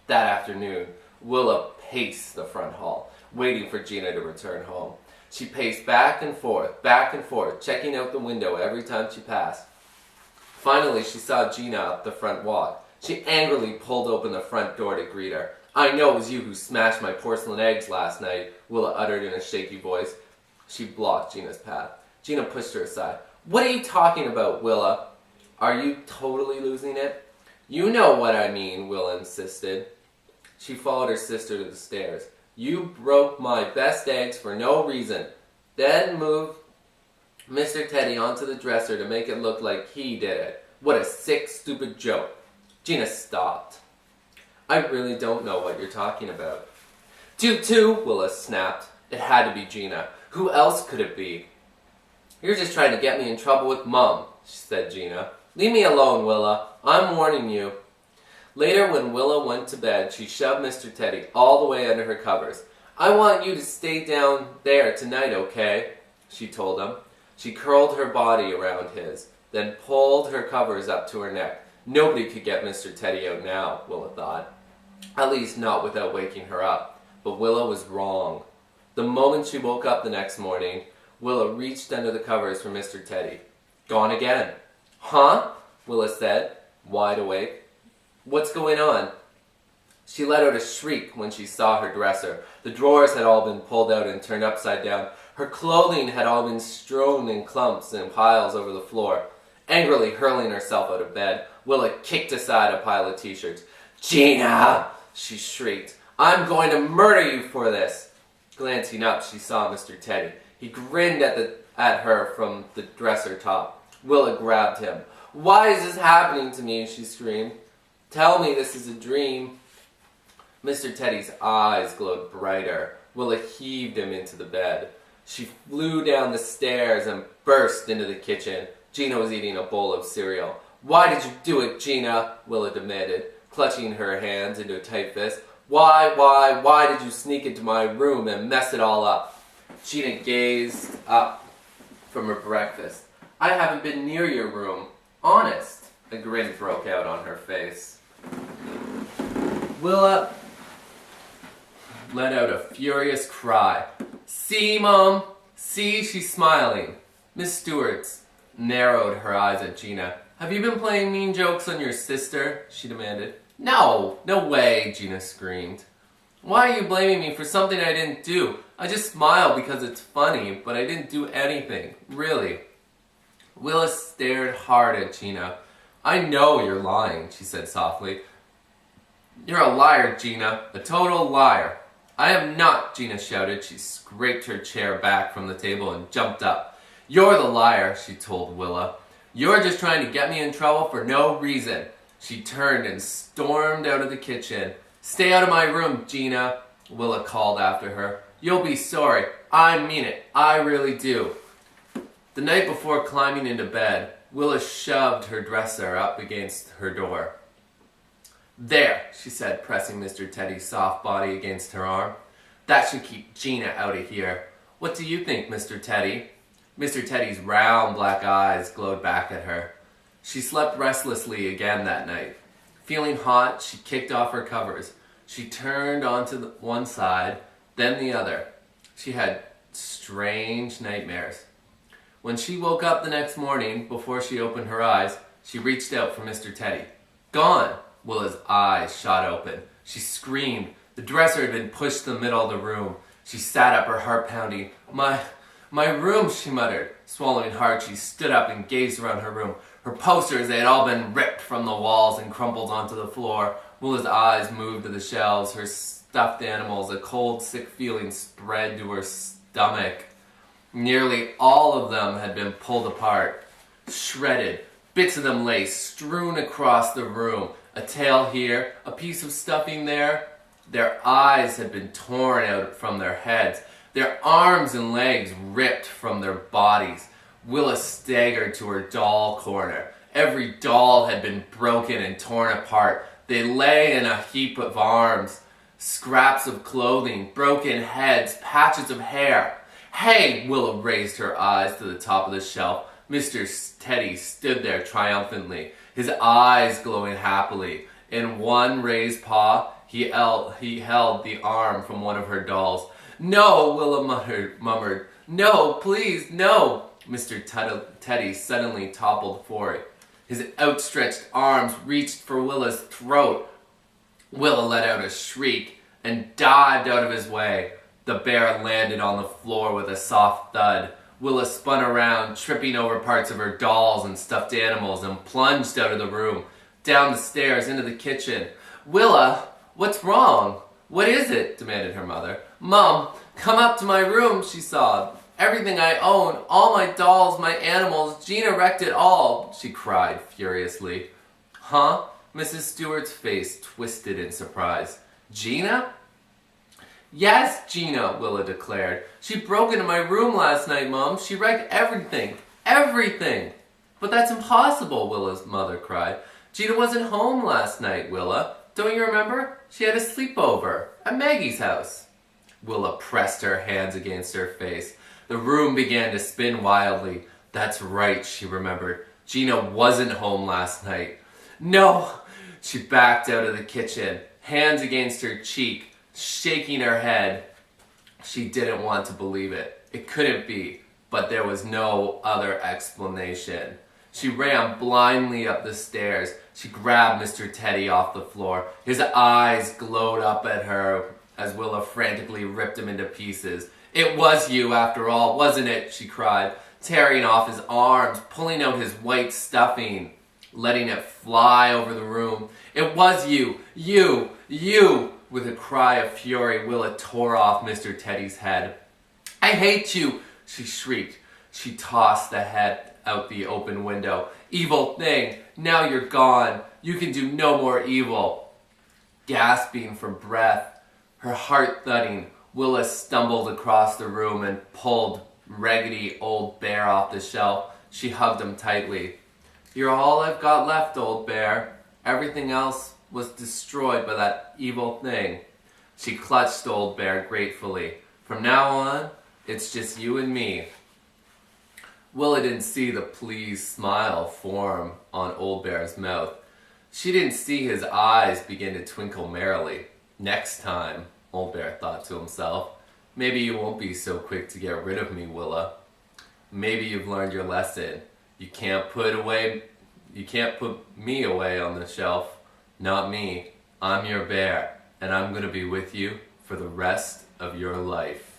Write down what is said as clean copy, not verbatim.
That afternoon, Willa paced the front hall, waiting for Gina to return home. She paced back and forth, checking out the window every time she passed. Finally, she saw Gina up the front walk. She angrily pulled open the front door to greet her. "I know it was you who smashed my porcelain eggs last night," Willa uttered in a shaky voice. She blocked Gina's path. Gina pushed her aside. "What are you talking about, Willa? Are you totally losing it?" "You know what I mean," Willa insisted. She followed her sister to the stairs. "You broke my best eggs for no reason. Then moved Mr. Teddy onto the dresser to make it look like he did it. What a sick, stupid joke." Gina stopped. "I really don't know what you're talking about." "Toot toot," Willa snapped. It had to be Gina. Who else could it be? "You're just trying to get me in trouble with Mom," said Gina. "Leave me alone, Willa. I'm warning you." Later, when Willa went to bed, she shoved Mr. Teddy all the way under her covers. "I want you to stay down there tonight, okay?" she told him. She curled her body around his, then pulled her covers up to her neck. Nobody could get Mr. Teddy out now, Willa thought. At least not without waking her up. But Willa was wrong. The moment she woke up the next morning, Willa reached under the covers for Mr. Teddy. "Gone again." "Huh?" Willa said, wide awake. "What's going on?" She let out a shriek when she saw her dresser. The drawers had all been pulled out and turned upside down. Her clothing had all been strewn in clumps and piles over the floor. Angrily hurling herself out of bed, Willa kicked aside a pile of t-shirts. "Gina!" she shrieked. "I'm going to murder you for this!" Glancing up, she saw Mr. Teddy. He grinned at her from the dresser top. Willa grabbed him. "Why is this happening to me?" she screamed. "Tell me this is a dream." Mr. Teddy's eyes glowed brighter. Willa heaved him into the bed. She flew down the stairs and burst into the kitchen. Gina was eating a bowl of cereal. "Why did you do it, Gina?" Willa demanded, clutching her hands into a tight fist. Why did you sneak into my room and mess it all up?" Gina gazed up from her breakfast. "I haven't been near your room. Honest." A grin broke out on her face. Willa let out a furious cry. "See, Mom? See, she's smiling." Miss Stewart's narrowed her eyes at Gina. "Have you been playing mean jokes on your sister?" she demanded. No way," Gina screamed. "Why are you blaming me for something I didn't do? I just smiled because it's funny, but I didn't do anything, really." Willa stared hard at Gina. "I know you're lying," she said softly. "You're a liar, Gina, a total liar." "I am not," Gina shouted. She scraped her chair back from the table and jumped up. "You're the liar," she told Willa. "You're just trying to get me in trouble for no reason." She turned and stormed out of the kitchen. "Stay out of my room, Gina," Willa called after her. "You'll be sorry. I mean it. I really do." The night before climbing into bed, Willa shoved her dresser up against her door. "There," she said, pressing Mr. Teddy's soft body against her arm. "That should keep Gina out of here. What do you think, Mr. Teddy?" Mr. Teddy's round black eyes glowed back at her. She slept restlessly again that night. Feeling hot, she kicked off her covers. She turned onto one side, then the other. She had strange nightmares. When she woke up the next morning, before she opened her eyes, she reached out for Mr. Teddy. "Gone!" Willa's eyes shot open. She screamed. The dresser had been pushed to the middle of the room. She sat up, her heart pounding. My room," she muttered. Swallowing hard, she stood up and gazed around her room. Her posters, they had all been ripped from the walls and crumpled onto the floor. Willa's eyes moved to the shelves, her stuffed animals. A cold, sick feeling spread to her stomach. Nearly all of them had been pulled apart, shredded. Bits of them lay strewn across the room. A tail here, a piece of stuffing there. Their eyes had been torn out from their heads. Their arms and legs ripped from their bodies. Willa staggered to her doll corner. Every doll had been broken and torn apart. They lay in a heap of arms, scraps of clothing, broken heads, patches of hair. "Hey!" Willa raised her eyes to the top of the shelf. Mr. Teddy stood there triumphantly, his eyes glowing happily. In one raised paw, He held the arm from one of her dolls. "No," Willa murmured. "No, please, no." Mr. Teddy suddenly toppled forward. His outstretched arms reached for Willa's throat. Willa let out a shriek and dived out of his way. The bear landed on the floor with a soft thud. Willa spun around, tripping over parts of her dolls and stuffed animals, and plunged out of the room, down the stairs, into the kitchen. "Willa, what's wrong? What is it?" demanded her mother. "Mom, come up to my room," she sobbed. "Everything I own, all my dolls, my animals, Gina wrecked it all," she cried furiously. "Huh?" Mrs. Stewart's face twisted in surprise. "Gina?" "Yes, Gina," Willa declared. "She broke into my room last night, Mom. She wrecked everything. Everything!" "But that's impossible," Willa's mother cried. "Gina wasn't home last night, Willa. Don't you remember? She had a sleepover at Maggie's house." Willa pressed her hands against her face. The room began to spin wildly. "That's right," she remembered. "Gina wasn't home last night." "No!" She backed out of the kitchen, hands against her cheek, shaking her head. She didn't want to believe it. It couldn't be, but there was no other explanation. She ran blindly up the stairs. She grabbed Mr. Teddy off the floor. His eyes glowed up at her as Willa frantically ripped him into pieces. "It was you, after all, wasn't it?" she cried, tearing off his arms, pulling out his white stuffing, letting it fly over the room. "It was you! You! You!" With a cry of fury, Willa tore off Mr. Teddy's head. "I hate you!" she shrieked. She tossed the head out the open window. "Evil thing! Now you're gone! You can do no more evil!" Gasping for breath, her heart thudding, Willa stumbled across the room and pulled raggedy old Bear off the shelf. She hugged him tightly. "You're all I've got left, old Bear. Everything else was destroyed by that evil thing." She clutched old Bear gratefully. "From now on, it's just you and me." Willa didn't see the pleased smile form on old Bear's mouth. She didn't see his eyes begin to twinkle merrily. "Next time," old Bear thought to himself, "maybe you won't be so quick to get rid of me, Willa. Maybe you've learned your lesson. You can't put me away on the shelf. Not me. I'm your bear, and I'm going to be with you for the rest of your life."